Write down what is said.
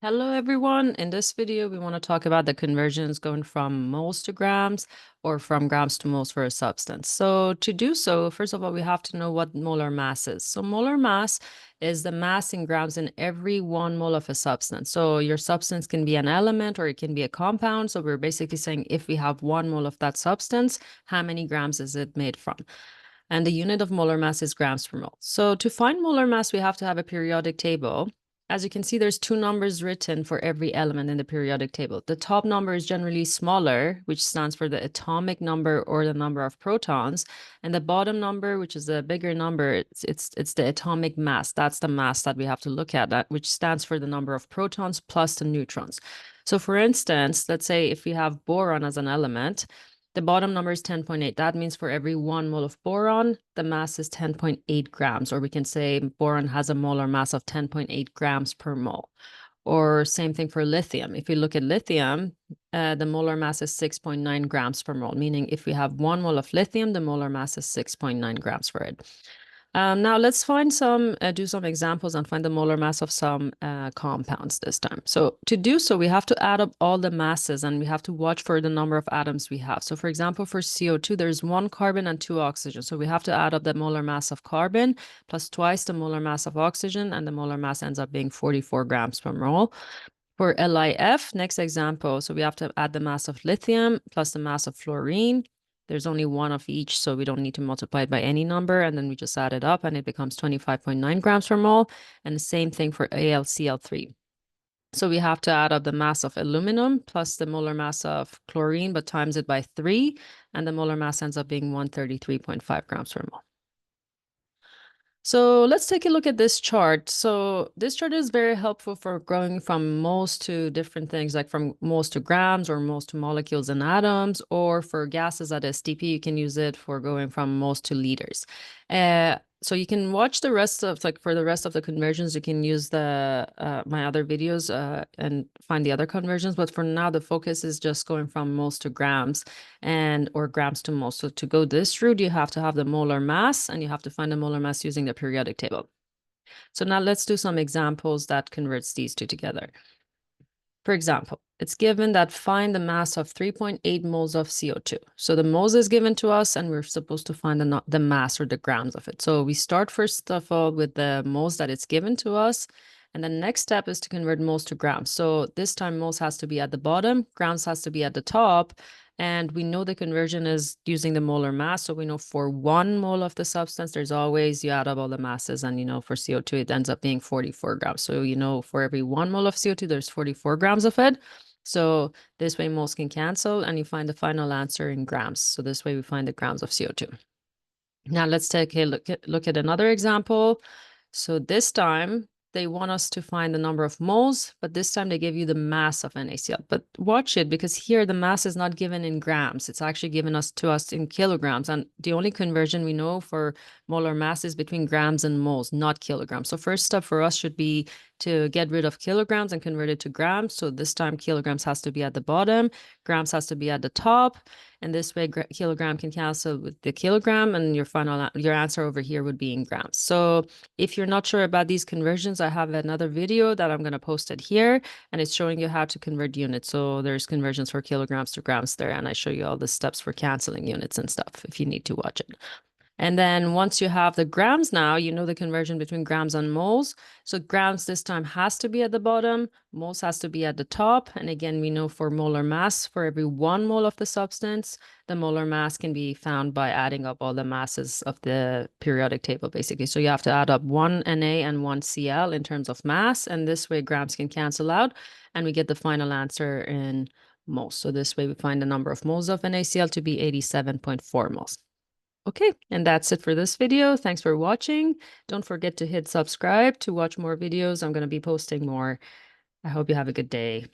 Hello, everyone. In this video, we want to talk about the conversions going from moles to grams or from grams to moles for a substance. So to do so, first of all, we have to know what molar mass is. So molar mass is the mass in grams in every 1 mole of a substance. So your substance can be an element or it can be a compound. So we're basically saying if we have 1 mole of that substance, how many grams is it made from? And the unit of molar mass is grams per mole. So to find molar mass, we have to have a periodic table. As you can see, there's 2 numbers written for every element in the periodic table. The top number is generally smaller, which stands for the atomic number or the number of protons. And the bottom number, which is the bigger number, it's the atomic mass. That's the mass that we have to look at, which stands for the number of protons plus the neutrons. So for instance, let's say if we have boron as an element, the bottom number is 10.8. That means for every 1 mole of boron, the mass is 10.8 grams, or we can say boron has a molar mass of 10.8 grams per mole. Or same thing for lithium. If you look at lithium, the molar mass is 6.9 grams per mole, meaning if we have 1 mole of lithium, the molar mass is 6.9 grams for it. Now let's find do some examples and find the molar mass of some compounds this time. So to do so, we have to add up all the masses and we have to watch for the number of atoms we have. So for example, for CO2, there's 1 carbon and 2 oxygen. So we have to add up the molar mass of carbon plus twice the molar mass of oxygen, and the molar mass ends up being 44 grams per mole. For LiF, next example, so we have to add the mass of lithium plus the mass of fluorine. There's only 1 of each, so we don't need to multiply it by any number, and then we just add it up, and it becomes 25.9 grams per mole. And the same thing for AlCl3. So we have to add up the mass of aluminum plus the molar mass of chlorine, but times it by 3, and the molar mass ends up being 133.5 grams per mole. So let's take a look at this chart. So this chart is very helpful for going from moles to different things, like from moles to grams or moles to molecules and atoms, or for gases at STP, you can use it for going from moles to liters. So you can watch the rest of, like for the rest of the conversions, you can use the my other videos and find the other conversions. But for now, the focus is just going from moles to grams or grams to moles. So to go this route, you have to have the molar mass and you have to find the molar mass using the periodic table. So now let's do some examples that converts these two together. For example, it's given that find the mass of 3.8 moles of CO2. So the moles is given to us and we're supposed to find the mass or the grams of it. So we start first of all with the moles that it's given to us. And the next step is to convert moles to grams. So this time moles has to be at the bottom, grams has to be at the top. And we know the conversion is using the molar mass. So we know for 1 mole of the substance, there's always, you add up all the masses. And, for CO2, it ends up being 44 grams. So, for every 1 mole of CO2, there's 44 grams of it. So this way moles can cancel and you find the final answer in grams. So this way we find the grams of CO2. Now let's take a look at another example. So this time they want us to find the number of moles, but this time they give you the mass of NaCl. But watch it, because here the mass is not given in grams. It's actually given to us in kilograms. And the only conversion we know for molar mass is between grams and moles, not kilograms. So first step for us should be to get rid of kilograms and convert it to grams. So this time kilograms has to be at the bottom, grams has to be at the top. And this way kilogram can cancel with the kilogram, and your answer over here would be in grams. So if you're not sure about these conversions, I have another video that I'm going to post it here, and it's showing you how to convert units. So there's conversions for kilograms to grams there, and I show you all the steps for canceling units and stuff if you need to watch it. And then once you have the grams now, you know the conversion between grams and moles. So grams this time has to be at the bottom, moles has to be at the top. And again, we know for molar mass, for every 1 mole of the substance, the molar mass can be found by adding up all the masses of the periodic table, basically. So you have to add up 1 Na and 1 Cl in terms of mass. And this way grams can cancel out and we get the final answer in moles. So this way we find the number of moles of NaCl to be 87.4 moles. Okay, and that's it for this video. Thanks for watching. Don't forget to hit subscribe to watch more videos. I'm going to be posting more. I hope you have a good day.